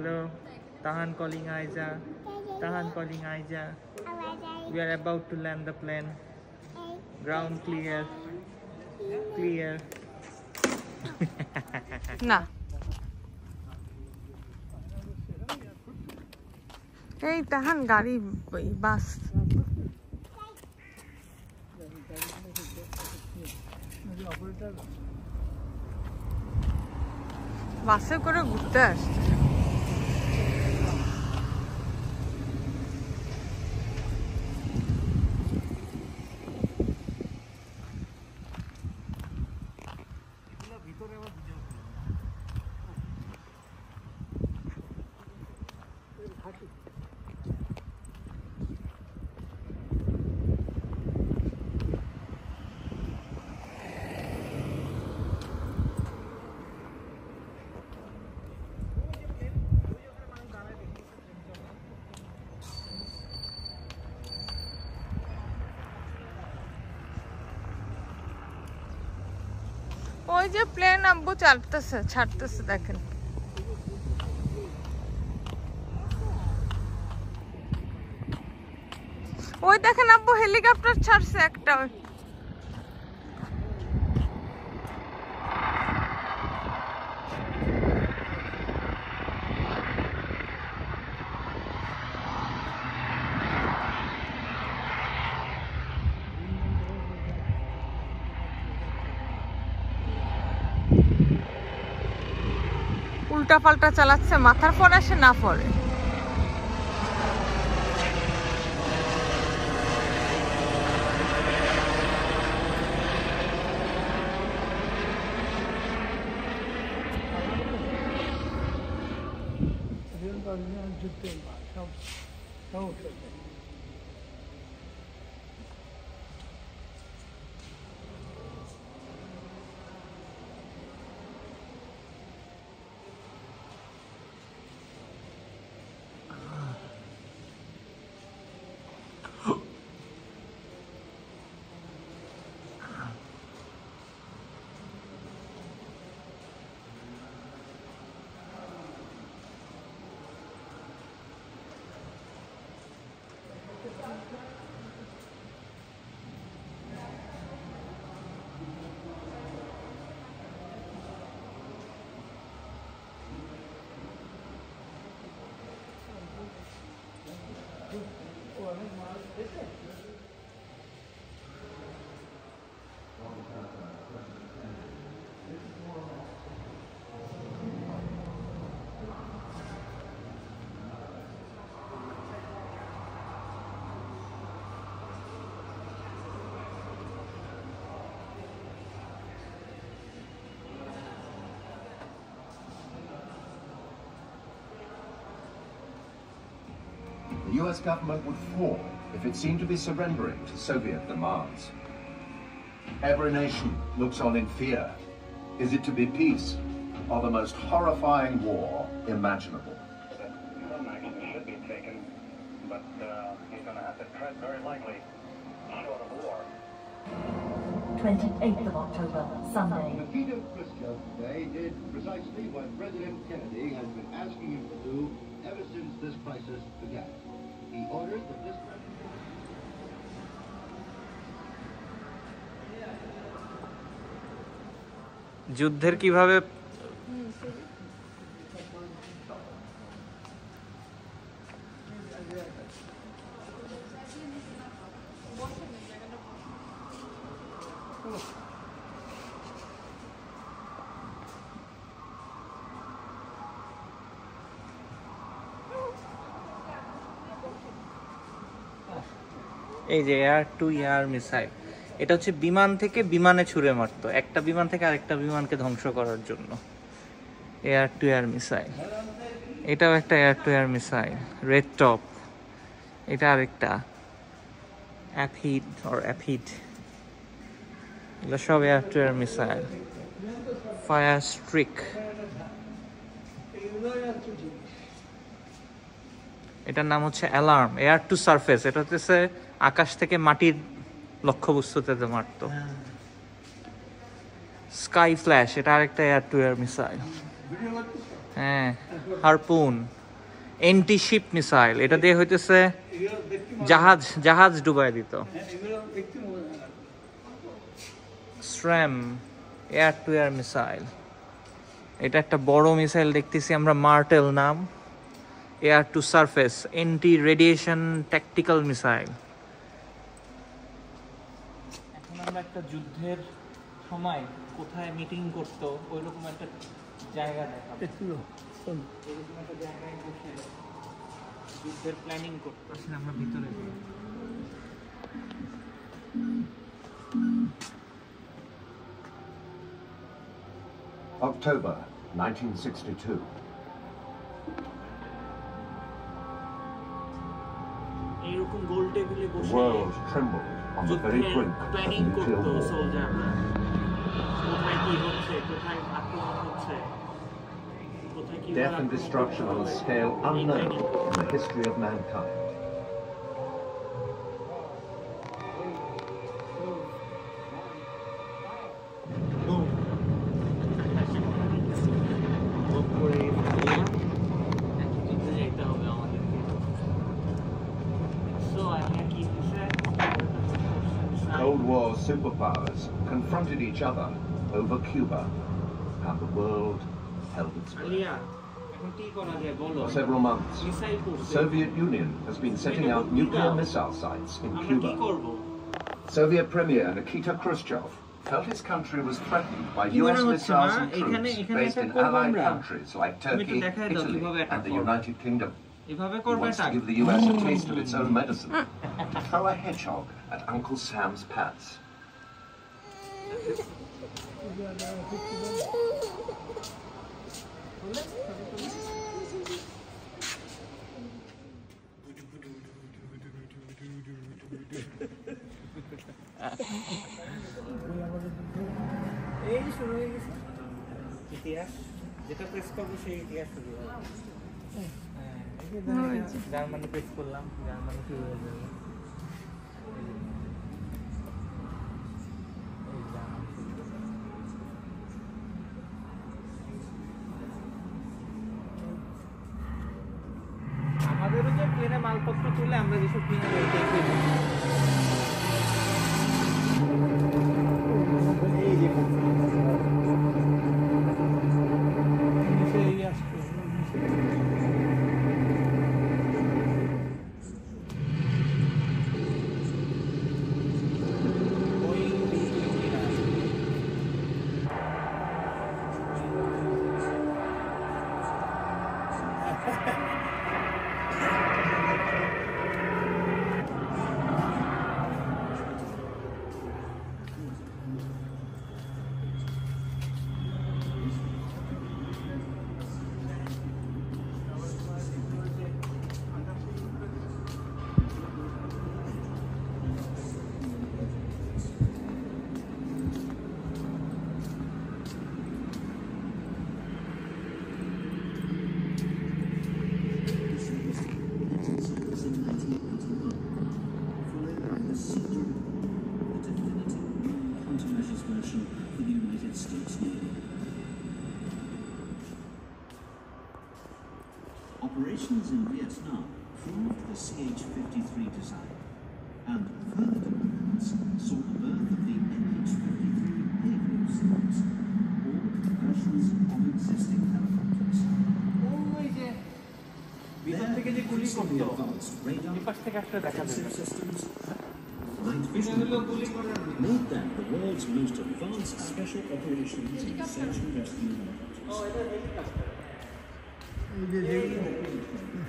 Hello. Tahan calling Aiza. Tahan calling Aiza. We are about to land the plane. Ground clear. Clear. Nah. Hey, Tahan gari bus. বাসে করে ঘুরতে আসছে ওই যে plane আব্বু ছাড়তেছে দেখেন ওই দেখেন আব্বু হেলিকপ্টার ছাড়ছে একটা উল্টা পাল্টা চালাচ্ছে মাথার ফোন আসে না পড়ে The US government would fall if it seemed to be surrendering to Soviet demands. Every nation looks on in fear. Is it to be peace or the most horrifying war imaginable? Some action should be taken, but he's going to have to tread very lightly, short of war. 28th of October, Sunday. Nikita Khrushchev today did precisely what President Kennedy has been asking him to do ever since this crisis began. He ordered that this যুদ্ধের কিভাবে এই যে air to air missile এটা হচ্ছে বিমান থেকে বিমানে ছুড়ে মারতো একটা বিমান থেকে আরেকটা বিমানকে ধ্বংস করার জন্য এয়ার টু এয়ার মিসাইল এটাও একটা air to air missile red top এটা আরেকটা অ্যাফিড অর অ্যাফিড এগুলো সব air to air missile firestreak এটার নাম হচ্ছে অ্যালার্ম এয়ার টু সারফেস এটা হচ্ছে আকাশ থেকে মাটির লক্ষ্যবস্তুতে মারতো স্কাই ফ্ল্যাশ এটা আরেকটা এয়ার টু এয়ার মিসাইল হ্যাঁ, হারপুন এন্টি শিপ মিসাইল, এটা দিয়ে হইতেছে জাহাজ ডুবাই দিত। স্ট্র্যাম এয়ার টু এয়ার মিসাইল, এটা একটা বড় মিসাইল দেখতেছি আমরা, মার্টেল নাম। Air to surface anti radiation tactical missile. এখন আমরা একটা যুদ্ধের সময় কোথায় মিটিং করতো ওইরকম একটা জায়গা দেখাবো, এরকম একটা জায়গায় বসে যুদ্ধের প্ল্যানিং করতে। আসলে আমরা ভিতরে যাই। October 1962. এইরকম গোল টেবিলে The বসে world trembled on the very যুদ্ধের brink of প্ল্যানিং nuclear করতো war. সোলজাররা, কোথায় কি হচ্ছে, কোথায় আক্রমণ হচ্ছে, কোথায় কি Death and destruction on a scale unknown in the history of mankind. Cold War superpowers confronted each other over Cuba, and the world held its breath. For several months, the Soviet Union has been setting out nuclear missile sites in Cuba. Soviet Premier Nikita Khrushchev felt his country was threatened by US missiles and troops based in allied countries like Turkey, Italy, and the United Kingdom. He wants to give the US a taste of its own medicine, to throw a hedgehog at Uncle Sam's pants. এই শুরু হয়ে গেছে ইতিহাস, যেটা press করবো সেই ইতিহাস শুরু হবে। জার্মানি প্রেস করলাম, জার্মানি শুরু হয়ে যাবে। আমাদেরও যে ট্রেনে মালপত্র তুলে আমরা যেসব কিনে Operations in Vietnam proved the CH-53 design, and further developments saw the birth of the MH-53 Pavlov systems, or versions of existing helicopters. ভিতর থেকে যে গুলি করতো Advanced radar এই পাশ থেকে আসলে দেখা যাবে systems, night vision, made them the world's most advanced special operations and search and rescue helicopters.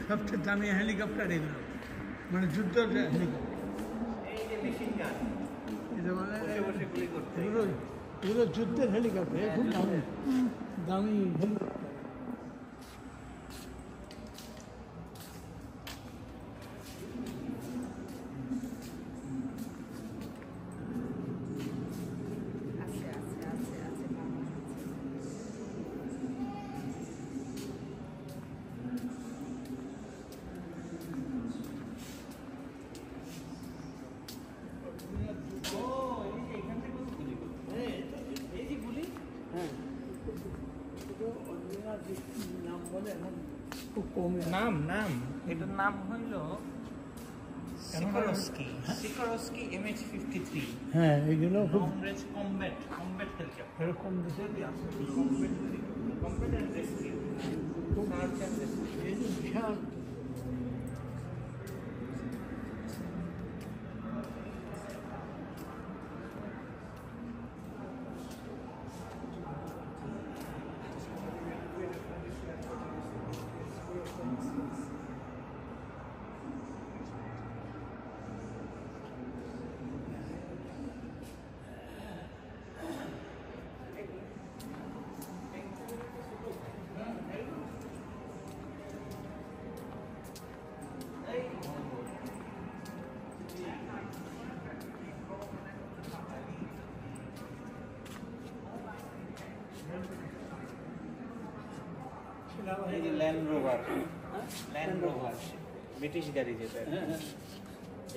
সবচেয়ে দামি হেলিকপ্টার এগুলো, মানে যুদ্ধ হেলিকপ্টার। এটা মানে এগুলো যুদ্ধের হেলিকপ্টার, খুব দামি দামি হেলিকপ্টার। এই যে গুলি, হ্যাঁ কমে নাম এটার নাম হইল সিকোরস্কি MH53 হ্যাঁ এগুলো খুব লং রেঞ্জ কমব্যাট হেলিকপ্টার এরকম দেশে combat and rescue search and rescue এই যে বিশাল ল্যান্ড রোভার ব্রিটিশ গাড়ি যেটা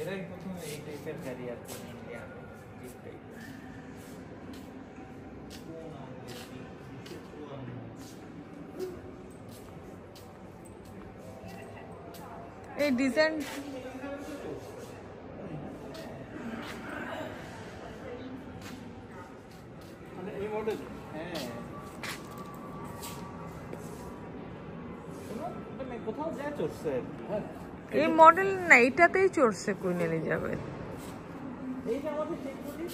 এরাই প্রথম এই টাইপের গাড়ি আর কি ইন্ডিয়াতে এই টাইপের এই ডিজাইন মানে এই মডেল হ্যাঁ মানে কোথাও যা চলছে এই মডেল না এটাতেই চড়ছে কুইন এলিজাবেথ। এই যে আমাদের শেখ মুজিব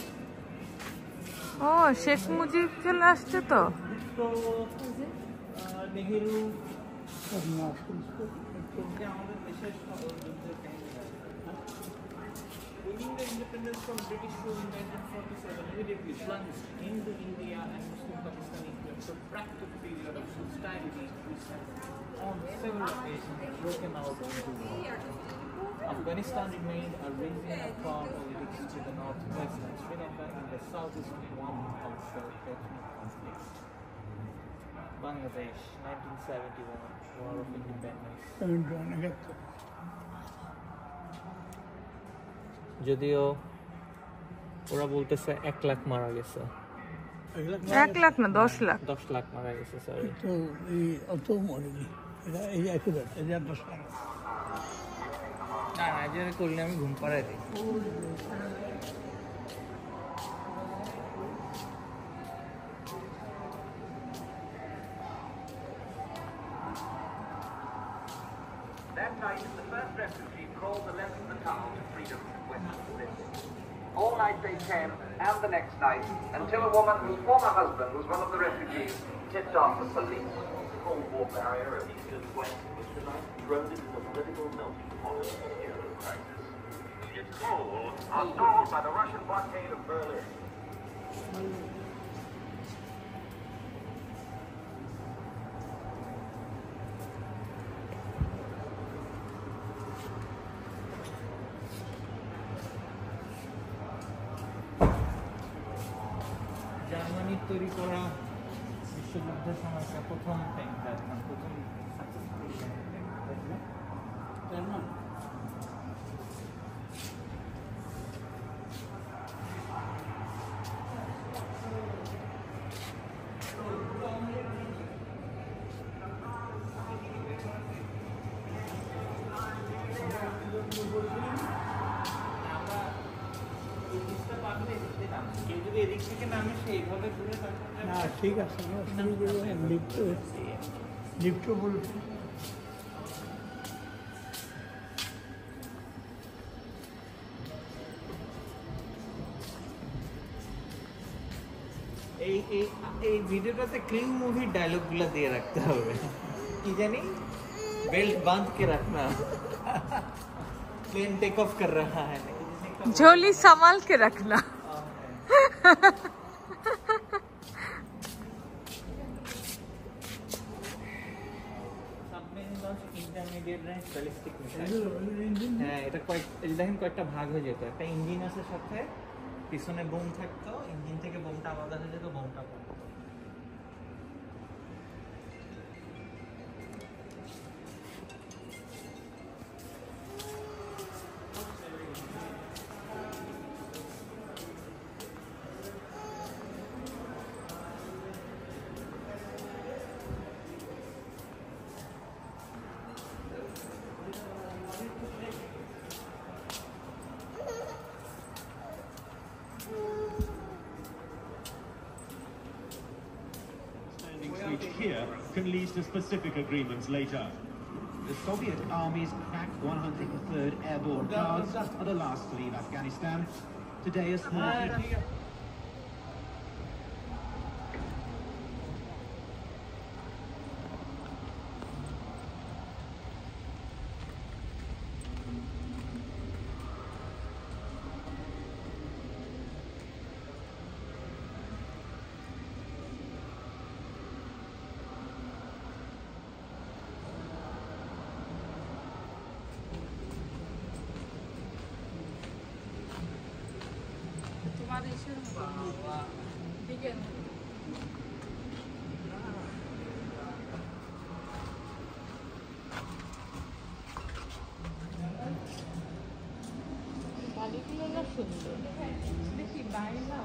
ও শেখ মুজিব চলে আসছে তো। তো নেহেরু না আমাদের দেশের যুদ্ধের কাহিনী winning the independence from British rule in 1947 immediately plunged into India and Muslim Pakistan into a protracted period of hostility which has on several occasions broken out into war. Afghanistan remained a region of power politics to the northwest and Sri Lanka in the south is only one of short ethnic conflicts. Bangladesh, 1971, War of Independence. যদিও ওরা বলতেছে 1 লাখ মারা গেছে, 1 লাখ না 10 লাখ 10 লাখ মারা গেছে sorry তো এই অত মরেনি এটা এই একই ব্যাপার এটা 10 লাখ না আজকে করলে আমি ঘুম পাড়াই দিই। That night, the first refugee crawled the length of the tunnel to freedom from Western Sydney. All night they camped, and the next night, until a woman whose former husband was one of the refugees tipped off the police. The Cold War barrier of Eastern West was tonight thrown into the political melting pot of the Euro crisis. Its goals are stalled by the Russian blockade of Berlin. জার্মানির তৈরি করা বিশ্বযুদ্ধের সময়কার প্রথম tanker প্রথম German কেউ যদি এদিক থেকে নামে সেইভাবে ঘুরে না ঠিক আছে লিফট বলছি এই এই এই ভিডিওটাতে ক্লিং মুভির ডায়লগগুলো দিয়ে রাখতে হবে, কি জানি বেল্ট বাঁধ के रखना प्लेन टेक ऑफ कर रहा है झोली संभाल के रखना। Intermediate range ballistic missile. হ্যাঁ এটা দেখেন কয়েকটা ভাগ হয়ে যেত, একটা ইঞ্জিন আছে সাথে, পিছনে বোম থাকতো, ইঞ্জিন থেকে বোমটা আলাদা হয়ে যেত, বোমটা পড়তো। Middle East and specific agreements later. The Soviet Army's crack 103rd Airborne Guards are the last to leave Afghanistan. Today, a small বাড়িগুলো না সুন্দর দেখি বাইরে না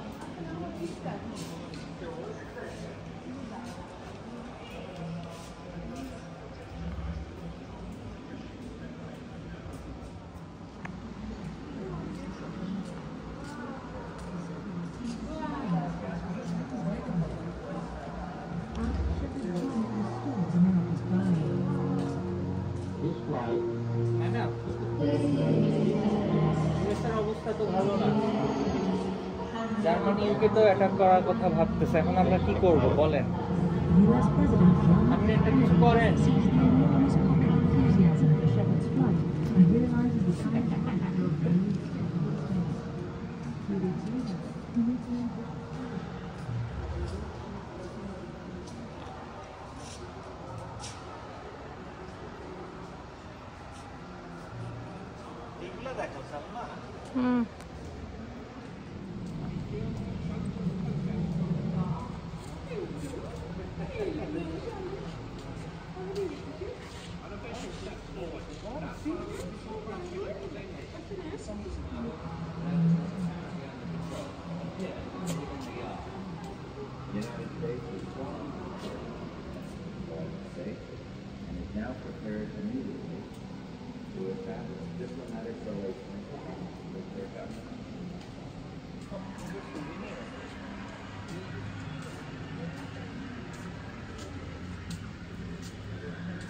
অবস্থা তো ভালো না। জার্মানি ইউকে তো অ্যাটাক করার কথা ভাবতেছে, এখন আমরা কি করব বলেন? আপনি একটা কিছু করেন। Now prepared immediately to establish diplomatic relations with their government.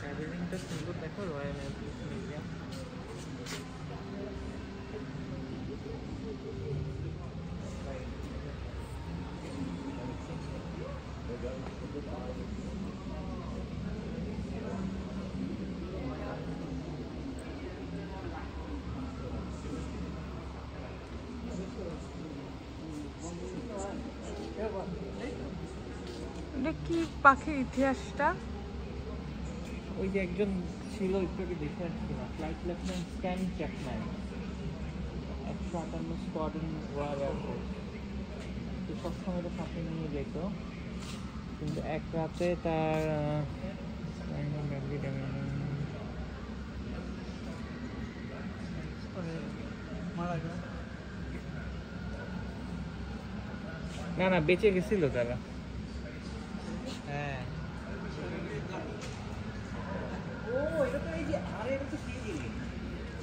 ক্যাবিনেটটা সুন্দর দেখো, রয়্যাল এনফিল্ড মিউজিয়াম। এটা কি পাখির ইতিহাসটা? ওই যে একজন ছিল, একটু দেখে আসছি না, flight lieutenant Stan Chapman, 158 squadron royal air force. তো সবসময় তো সাথে নিয়ে যেত, কিন্তু এক রাতে তার না বেঁচে গেছিল তারা। হ্যাঁ,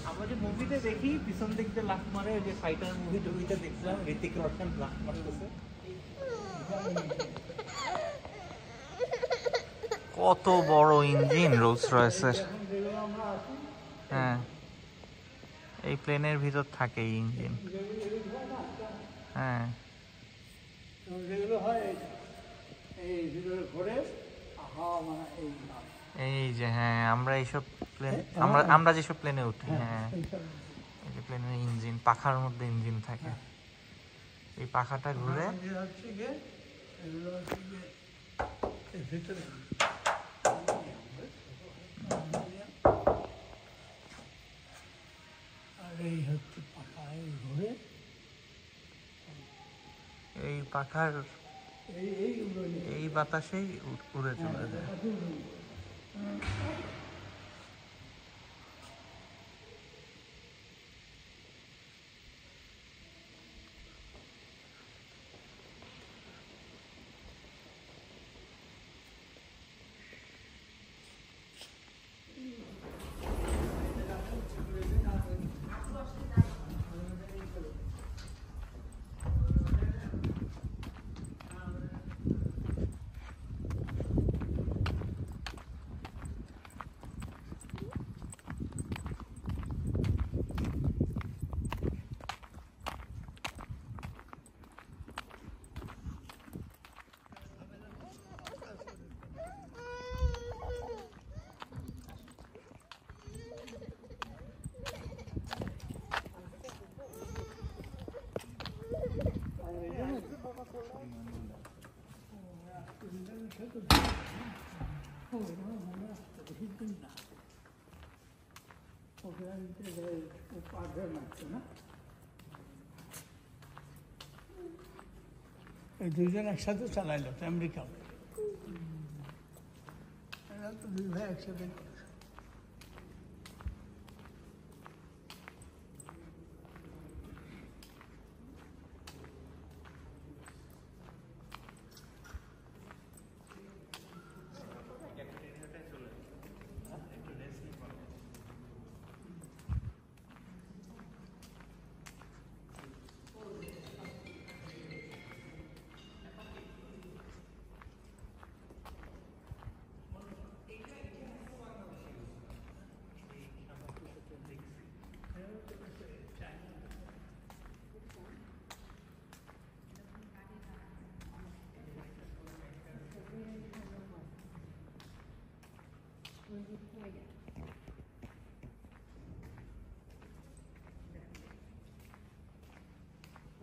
আমরা যে মুভিতে দেখি পিছন দিক দিয়ে লাফ মারে, ওই যে ফাইটার মুভিটা দেখলাম, ঋতিক রোশন লাফ মারতেছে। কত বড় ইঞ্জিন রোলস রয়েসের। হ্যাঁ, এই প্লেনের ভিতর থাকে এই ইঞ্জিন। হ্যাঁ, এই যে হ্যাঁ, আমরা এইসব প্লেন, আমরা যেসব প্লেনে উঠি, হ্যাঁ এই যে প্লেনের ইঞ্জিন, পাখার মধ্যে ইঞ্জিন থাকে, এই পাখাটা ঘুরে এই পাখার এই বাতাসেই উড়ে চলে যায়। মনে আসছে বেশি দিন না ওকে পারবে মারছে না এই দুইজন একসাথে চালাইলো তো আমেরিকা এরা তো দুই ভাই একসাথে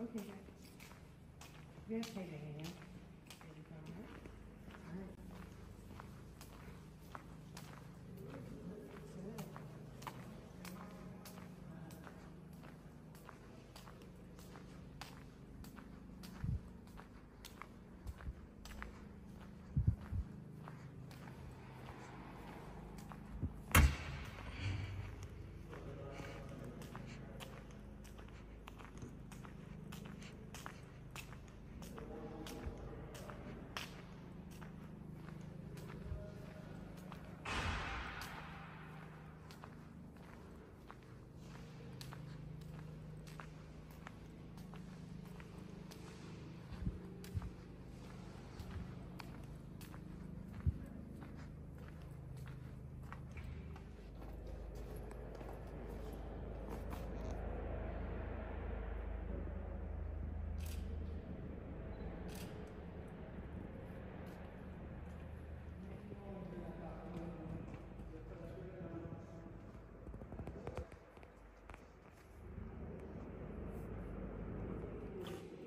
Okay, guys. We have to take it,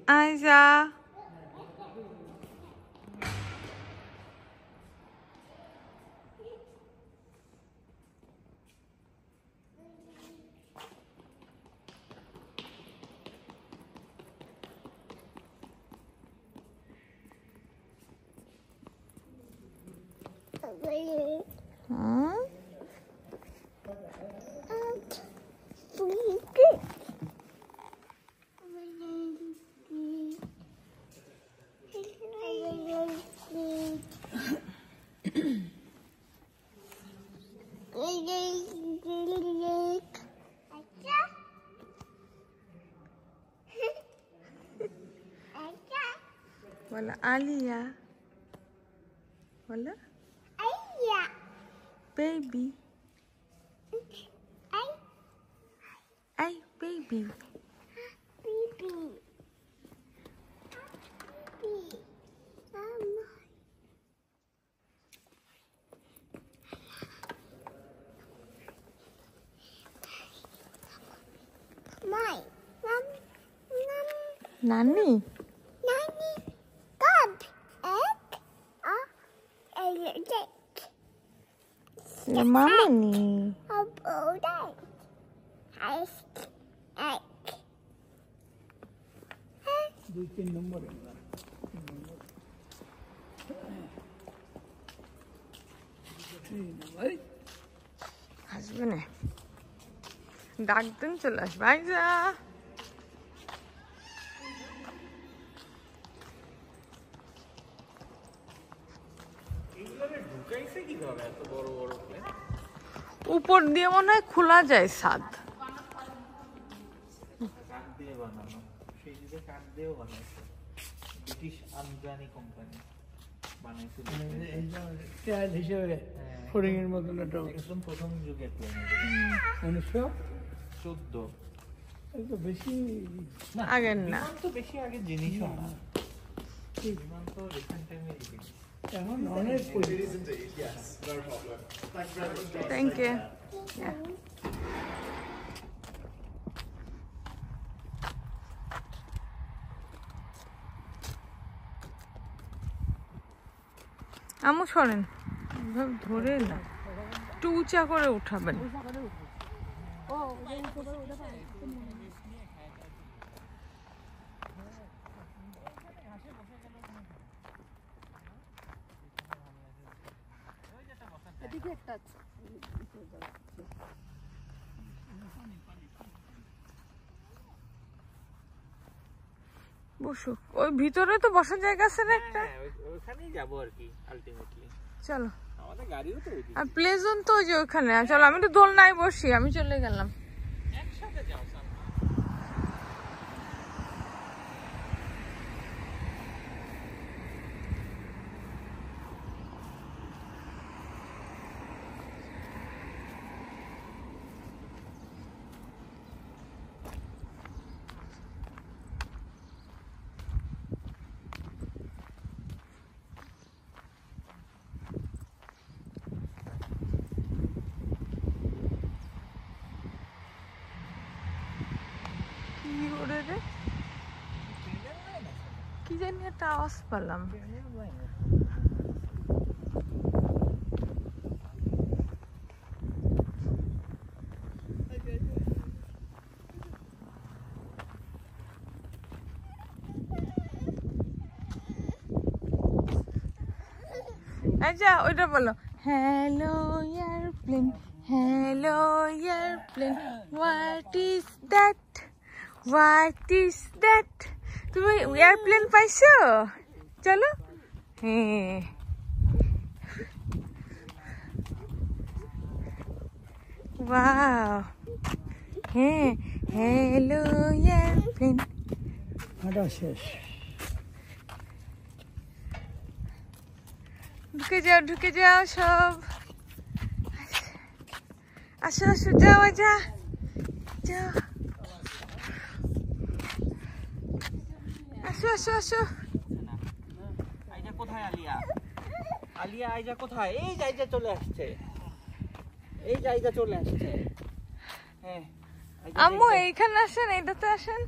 Aiza. Wala Alia. Wala? Alia. Baby. Ay, baby. Baby. Nani? Nani. God. Egg. Egg. The mama ni. Egg. দুই তিন নম্বর আসবে না ডাক দিন চলে আসবে আইজা উপর দিয়ে মনে হয় খোলা যায় ছাদ ব্রিটিশ আমদানি কোম্পানি বানাইছে হিসেবে ফোরিং এর মতন একদম প্রথম যুগের প্লেন 1914 তো বেশি আগের না তো বেশি আগের জিনিসও না বিমান তো রিসেন্ট টাইমে জিনিস এখন অনেক থ্যাংক ইউ আমু সরেন, ধরে না, একটু উঁচা করে উঠাবেন। বসুক, ওই ভিতরে তো বসার জায়গা আছে না একটা, ওখানেই যাবো আর কি আলটিমেটলি। চলো, আমাদের গাড়িও তো ওইদিকে। আর প্লে জোন তো ওই যে ওখানে। চলো আমি তো দোলনায় বসি, আমি চলে গেলাম। একসাথে যাও। কি জানি একটা আওয়াজ পেলাম। আচ্ছা ওইটা বলো, hello airplane, hello airplane, what is that, what is that. তুমি এয়ারপ্লেন পাইছো? চলো। হ্যাঁ, ওয়াও, হ্যাঁ, হ্যালো এয়ারপ্লেন। শেষ। ঢুকে যাও, ঢুকে যাও সব। আসো আসো, যাও যা যাও, আসো আসো আসো। আইজা কোথায়? আলিয়া, আলিয়া আইজা কোথায়? এই যে আইজা চলে আসছে, এই যে আইজা চলে আসছে। হ্যাঁ আম্মু এইখানে আসেন, এইটাতে আসেন।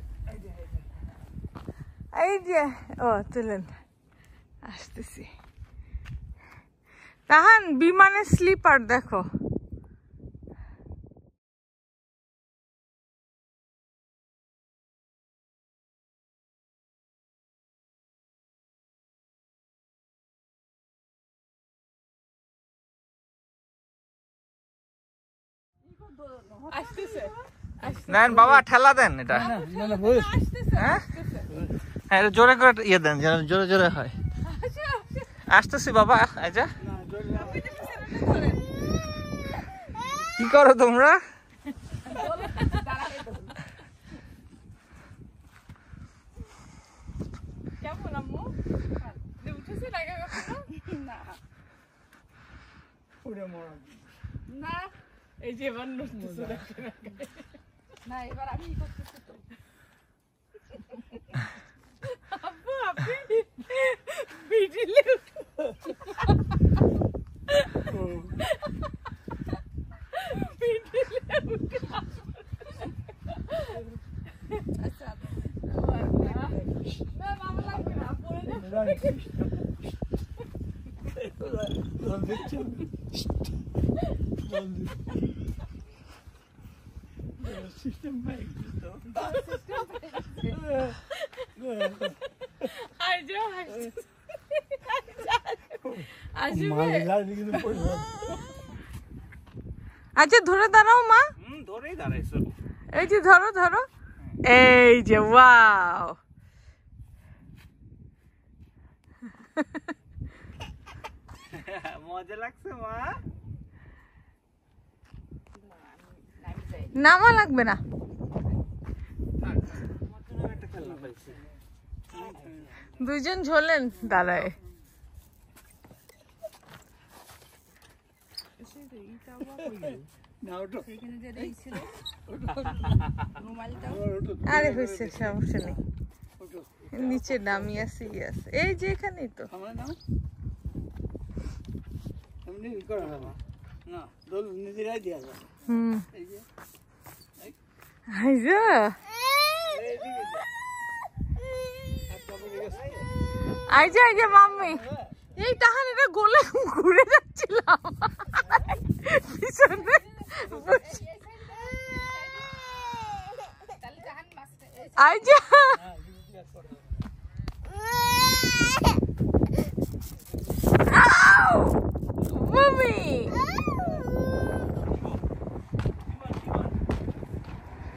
এই যে, ও তুলেন, আসতেছি। রাহান, বিমানের স্লিপার দেখো। নেন বাবা, ঠেলা দেন এটা। হ্যাঁ হ্যাঁ, জোরে করে ইয়ে দেন, যেন জোরে জোরে হয়। আসতেছি বাবা, আচ্ছা কি করো তোমরা? কেমন আম্মু? উঠেছে টাকা কখনো? না, এই যে এবার না, এবার আমি করতেছি তো। আব্বু আপনি ভিডিলে আচ্ছা ধরে দাঁড়াও মা, ধরেই দাঁড়াইছো। এই যে ধরো ধরো, এই যে ওয়াও। মজা লাগছে মা? নামা লাগবে না। দুইজন ঝোলেন দাঁড়ায়। আরে হয়েছে, সমস্যা নেই, নিচে নামিয়ে আসি। এই যে এখানেই তো। আইজা আইজা মাম্মি, এই তাহার এটা গোলে ঘুরে যাচ্ছিলাম পিছনে আইজা মামি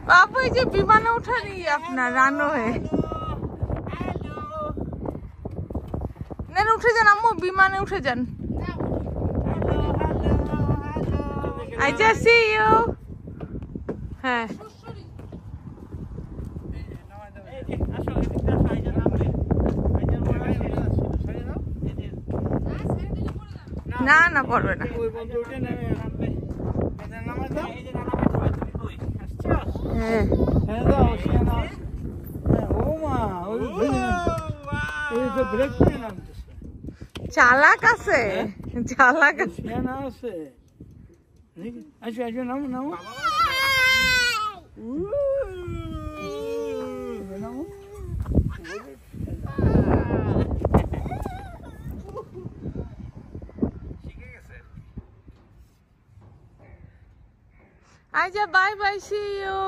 বাবু এই যে বিমানে উঠানি আপনার রানওয়ে নেন উঠে যান আম্মু বিমানে উঠে যান I just see you হ্যাঁ না না পড়বে না চালাক আছে চালাক আছে আচ্ছা আচ্ছা নামো নামো Aja, bye bye, see you.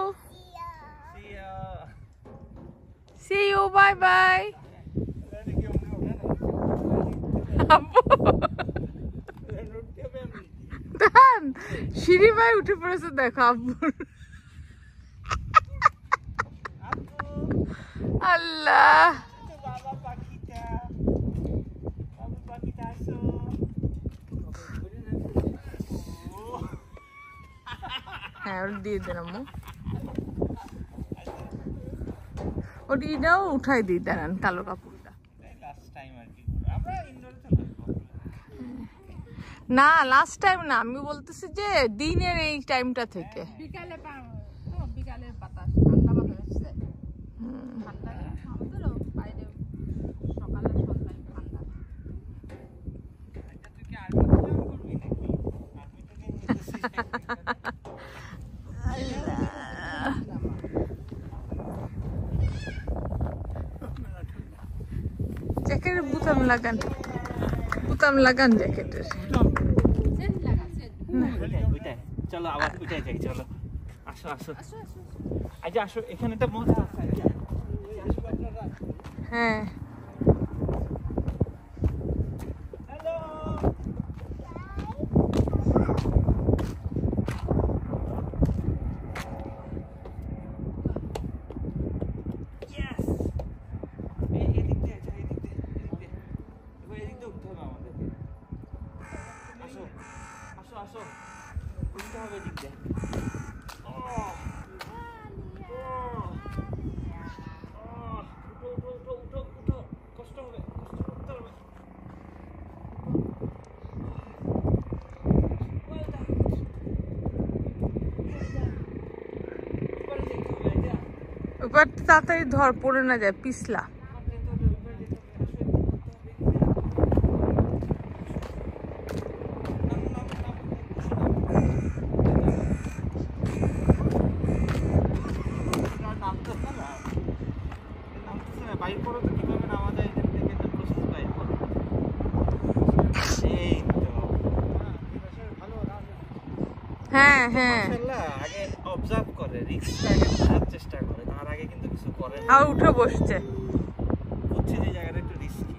See you, bye bye. Dan, সিঁড়ি ভাই উঠে পড়েছে দেখো আব্বুর আল্লাহ হ্যাঁ ওটা দিয়ে দেন আম্মু ওটাও উঠাই দিই দাঁড়ান কালো কাপড়টা না লাস্ট টাইম না আমি বলতেছি যে দিনের এই টাইমটা থেকে বিকালে বিকালের বাতাস ঠান্ডা বাতাস আসছে ঠান্ডা আমাদেরও বাইরে সকালে সন্ধ্যায় ঠান্ডা তুই কি আর্মি করবি নাকি জ্যাকেটের বুতাম লাগান জ্যাকেটের চলো আবার উঠাই যাই চলো আসো আসো আচ্ছা আসো এখানে একটা মজা আছে হ্যাঁ এবার তাড়াতাড়ি ধর পড়ে না যায় পিছলা হ্যাঁ হ্যাঁ আগে অবজার্ভ করে রিস্কটা আগে বোঝার চেষ্টা করে তার আগে কিন্তু কিছু করে না আর উঠে বসছে বুঝছে যে জায়গাটা একটু রিস্কি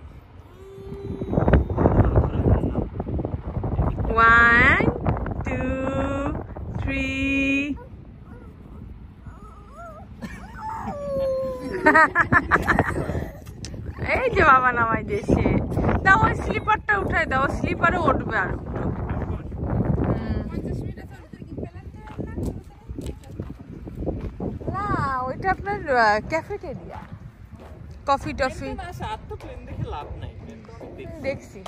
1 2 3 এই যে বাবা নামাই দিয়েছে দাও ওই স্লিপারটা উঠাই দাও স্লিপারে উঠবে আর না ওইটা আপনার ক্যাফেটেরিয়া কফি টফি দেখে লাভ নাই দেখছি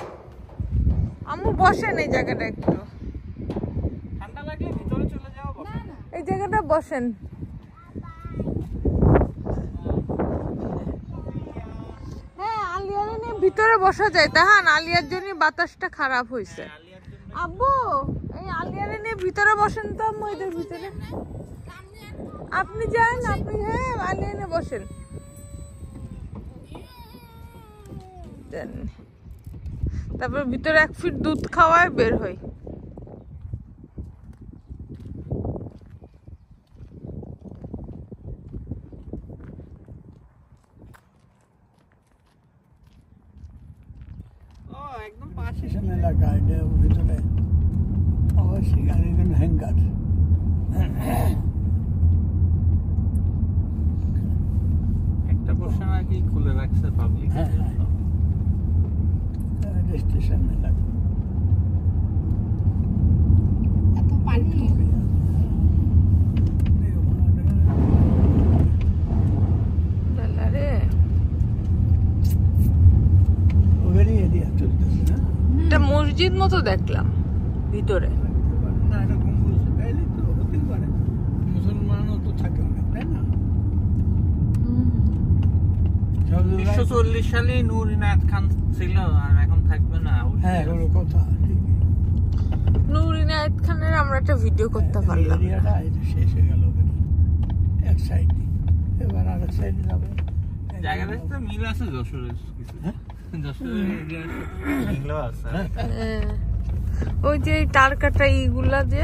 আম্মু বসেন এই জায়গাটা একটু ঠান্ডা লাগলে ভিতরে চলে যাও এই জায়গাটা বসেন হ্যাঁ আলিয়ারে নিয়ে ভিতরে বসা যায় তাহান আলিয়ার জন্য বাতাসটা খারাপ হয়েছে আব্বু এই আলিয়ারে নিয়ে ভিতরে বসেন তো আম্মু এদের ভিতরে আপনি যান আপনি হ্যাঁ আলিয়া নিয়ে বসেন তারপর ভিতরে 1 ফিট দুধ খাওয়ায় বের হই। একদম পাশে স্টেশন এলাকা, এটা ভিতরে অবশ্যই গাড়ির জন্য হ্যাঙ্গার। একটা পোর্শন আর কি খুলে রাখছে পাবলিক। হ্যাঁ, স্টেশন এলাকা। এত পানি রে ওখানেই এরিয়া চলতেছে না? এটা মসজিদ মতো দেখলাম ভিতরে। না, এটা গম্বুজ, তাইলে তো হতেই পারে। মুসলমানও তো থাকে অনেক, তাই না? 1940 সালে নূর ইনায়েত খান ছিল, আর এখন থাকবে না। হ্যাঁ, কোনো কথা নূর ইনায়েত খানের আমরা একটা ভিডিও করতে পারলাম। এরিয়াটা শেষ হয়ে গেল এক সাইডে, এবার আরেক সাইডে যাবে। জায়গাটা তো মিল আছে যশোরের কিছু। যশোরের মিলও আছে। ওই যে তার কাটা ইগুলা যে